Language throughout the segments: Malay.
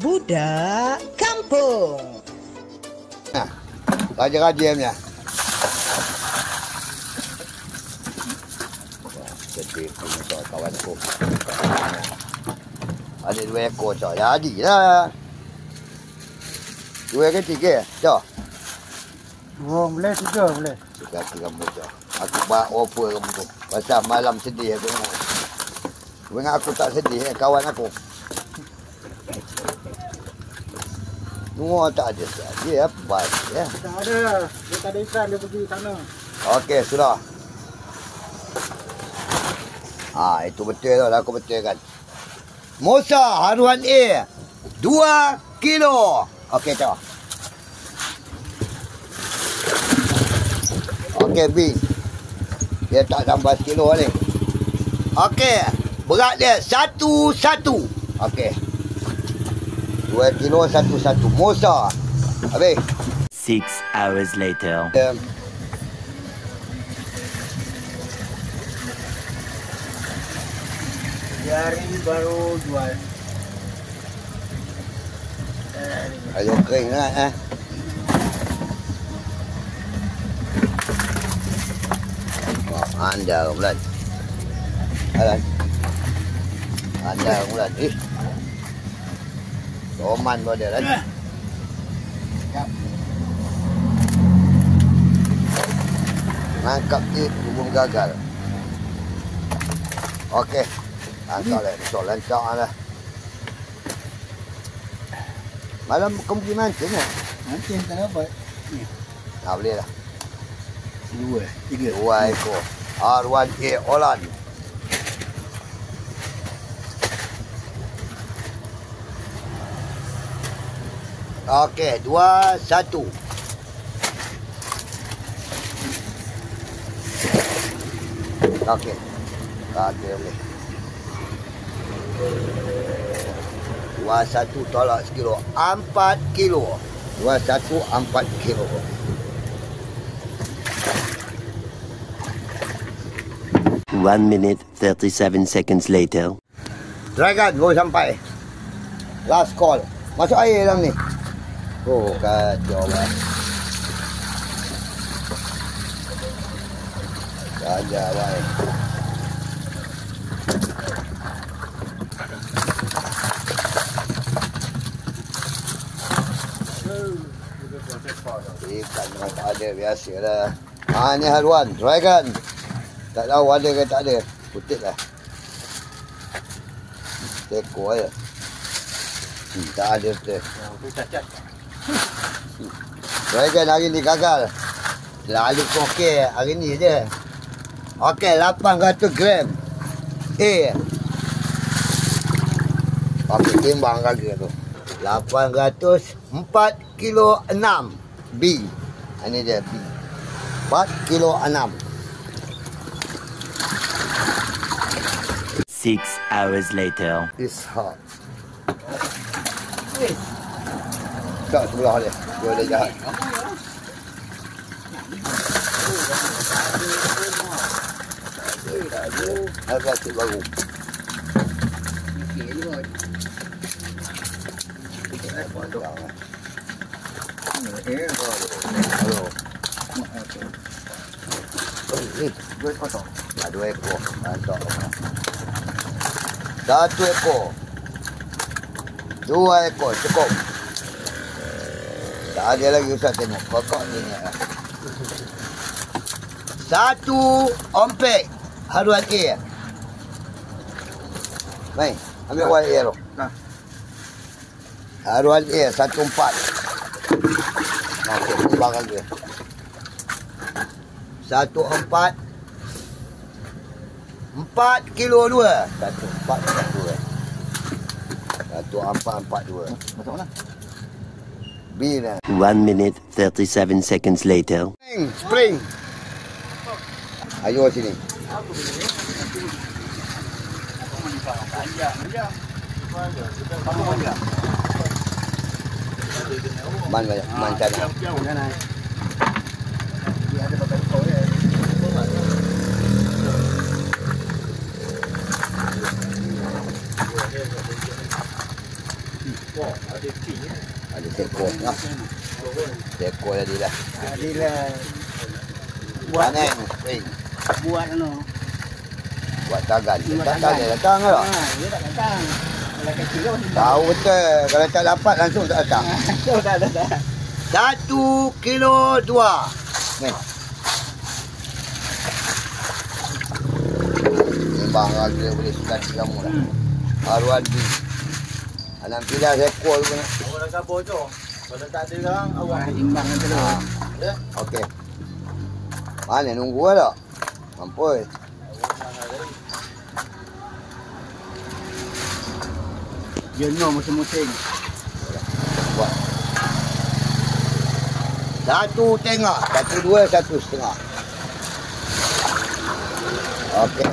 Budak Kampung. Nah, raja-raja punya. Sedih punya kawan aku. Ada 2 ekor cak. Jadilah. 2 ke 3? Cak. 2 boleh, 3 boleh. Kaki kamu cak. Aku buat offer kamu tu. Pasal malam sedih aku tengok. Ingat aku tak sedih kawan aku. Semua tak ada. Dia apa ya? Tak ada. Dia tak ada ikan, dia pergi sana. Okey, sudah. Itu betul tu. Aku betulkan. Musa haruan A 2 kilo. Okey, cak. Okey, B. Dia tak tambah kilo ni. Okey. Berat dia 1-1. Okey. 2 kilo 1-1. Musa. Habis. 6 hours later. Hari baru jual. Ayo kering lah Anda bulan. Anda bulan. Roman pada kan. Nangkap dia belum gagal. Okey. Angkat lah. Besok lancak lah. Malam kamu pergi mancing lah. Mancing tak dapat. Tak boleh lah. 2, 3. 2 ekor. R1A Olan. Okey, 2-1. Okey. Okey boleh. 2-1 tolak sekilo. 4 kilo. 2-1 4 kilo. One minute 37 seconds later. Dragon baru sampai. Last call. Masuk air dalam ni. Oh, kacau lah. Saja lah. Ikan memang tak ada, biasalah. Ni haluan, dragon. Tak tahu ada ke tak ada. Putih lah. Ekor je. Tak ada betul. Cacat. Dragon hari ni gagal. Lalu okey hari ni je. Okey, 800 gram. Okey, timbang harga tu. 804 kilo 6. B. Ini dia B. 4 kilo 6. 6 hours later. It's hot. Tak sebelah dia. Dia ada jahat. Harga tu baru. Hello. Ni, 2 ekor tak? 2 ekor. Mantap. 1 ekor. 2 ekor cukup. Tak ada lagi Ustaz tengok. Pokok ni. 1 ompek. Haruan A. Baik, ambil wire A tu. Haruan A 14. Okey, timbangan dia. 14. 4 kilo 2. 1442. 1442. Masuk mana? B dah. 1 minute 37 seconds later. Spring. Ayo sini. Man banyak, man sana. Ada tea. Ada tekor lah. Tekor tadi lah. Adilah buat Panen, spring. buat Buat tagan. Buat Tak tagan. ada datang ke tak? Dia tak datang. Kalau kecil kan Tahu betul. Kalau tak dapat langsung tak datang. tak. 1 kilo 2. Ni. Timbang harga boleh sekali kamu lah. Haruan B. Anak pilih rekor pun nak. Orang kabur tu. Kalau tak ada orang, awak timbang tu lah. Ya. Okey. Mana nunggu tak? Mampus. Jenuh musim-musim. Buat. 1,5. 1,2, 1,5. Okey.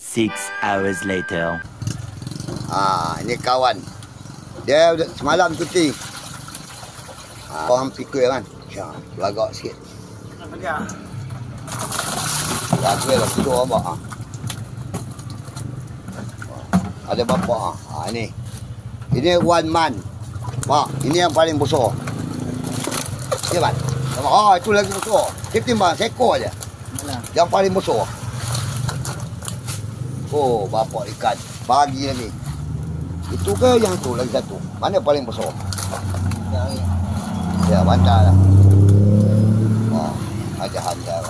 6 hours later. Ini kawan. Dia semalam cuti. Orang pikir kan. Belagak sikit. Apa dia? Lagi lah tidur abang. Ada bapak. Ini. Ini 1 month. Mak, ini yang paling besar. Ni kan? Itu lagi besar. Dia timbang seekor je. Yang paling besar. Oh, bapak ikan. Pagi lagi. Itu ke yang tu lagi satu? Mana paling besar? Ya, bantar lah. Ada handal.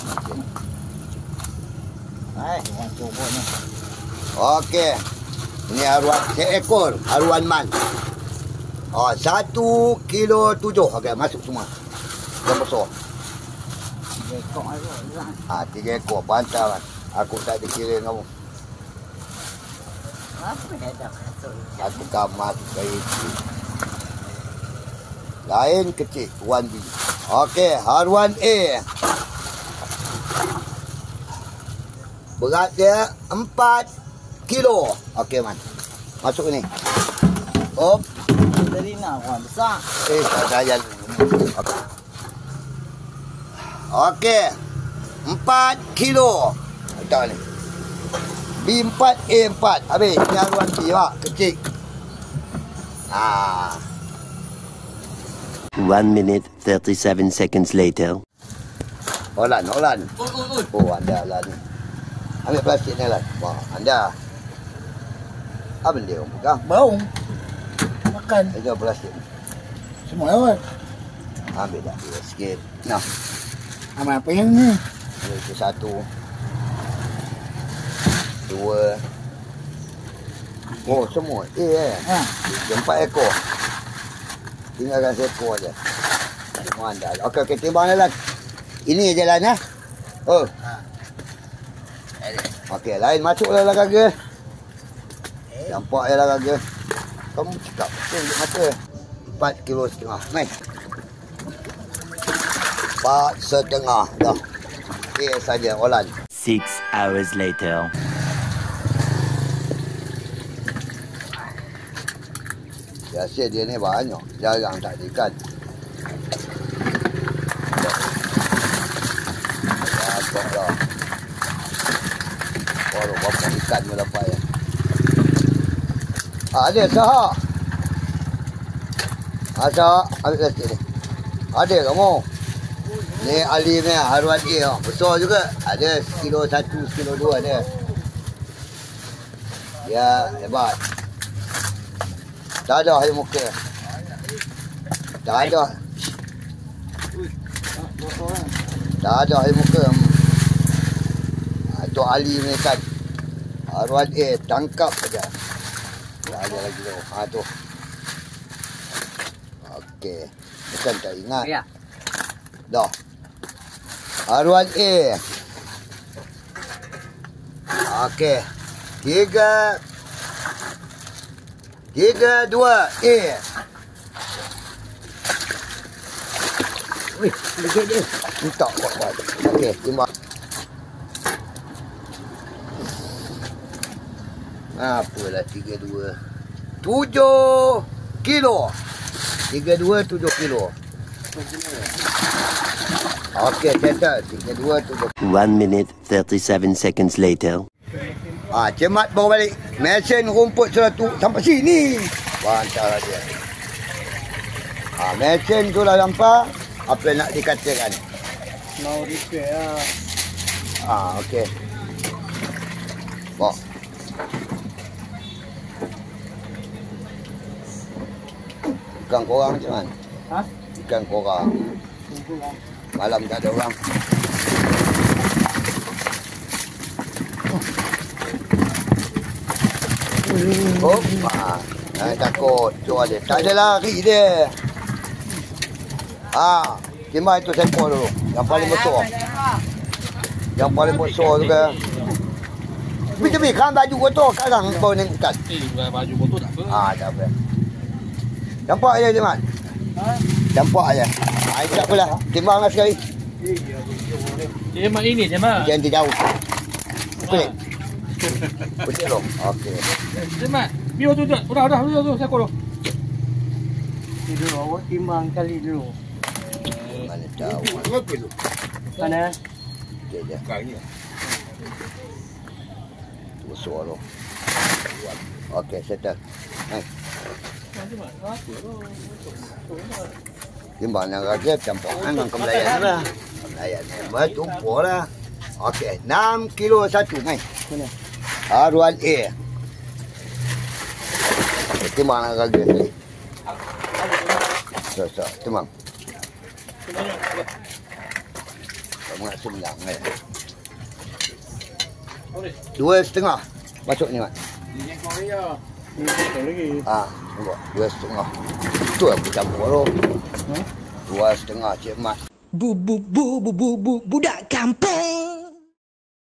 Orang cuba ni. Okey. Ini haruan seekor, haruan man. 1 kilo 7. Okey, masuk semua. Yang besar. Bekok ada. 3 ekor pantal kan. Aku tak dikira kamu. Apa dah dah? Aku kamat dari lain kecil 1B. Okey, haruan A. Berat dia 4 kilo. Okey man. Masuk ni. Op. Dari nak orang besar. Tak sayang. Okey. Okey. 4 kilo. Tak ni. B4 A4. Habis ni haruan B pak. Kecil. 1 minute 37 seconds later. Olan. Oh, anda lah ni. Ambil plastik ni lah. Wah, anda. Apa dia orang pegang? Bau. Makan. Itu plastik. Semua awak. Ambil dah sikit. Nah, Amal apa yang ni? itu 1 2. Oh, semua. Ha. 4 ekor. Tinggalkan seekor je. Semua anda. Okey, timbang lah. Ini je lah nah. Oh. Okey, lain masuklah lah kagak. Nampak je lah kagak. Kamu cakap betul je mata. 4 kilo setengah. Mai. 4,5 dah. Okey saja Olan. 6 hours later. Biasa dia ni banyak. Jarang tak ada ikan. Nampak dah. Baru berapa ikan pun dapat ya. Ada sahak. Sahak. Ambil plastik ni. Ada kamu. Ni Ali ni haruan A. Besar juga. Ada kilo 1, kilo 2 ada. Ya, hebat. Tak ada air muka. Tak ada. Tak ada air muka. Tok Ali ni kan. Haruan A tangkap saja. Tak ada lagi tu. Tu. Okey. Bukan tak ingat. Ya. Dah. Haruan A. Okey. 3 2 A. Wih, dekat dia. Minta buat. Okey, timbang. Apalah 32. 7 kilo. 32 7 kilo. Okey, settle. 32 7. 1 minute 37 seconds later. Cemat bawa balik. Mesin rumput sudah tu sampai sini. Antara dia. Mesin tu dah nampak. Apa nak dikatakan? Mau repair lah. Okey. Bawa. Ikan korang macam mana? Ha? Ikan korang. Malam tak ada orang. Jangan takut. Tu ada. Tak ada lari dia. Timbang itu sekor dulu. Yang paling besar. Yang paling besar tu kan. Tapi kan baju kotor sekarang kau ni ikan. Baju kotor tak apa. Tak apa. Campak aja Timbang. Campak aja. Tak apalah. Timbanglah sekali. Cema ini cema. Jangan jauh. Pelik. Pelik dong. Okey. Cema. Biar tu. Udah sekor tu. Tidur awak timbang kali dulu. Mana tahu. Mana? Okey je. Besar tu. Okey, settle. Timbang yang rakyat campuran dengan kemelayan lah. Kemelayan hebat, tumpul lah. Okey, 6 kilo satu, mai. Mana? Haruan A. Timbang yang rakyat ni. So, timbang. Kamu nak sembilan, mai. 2,5. Masuk ni, mak. Ini ekor dia. Ini ekor lagi. Tengok. 2,5. Tu aku campur tu. 2,5 cik mat. Budak kampung.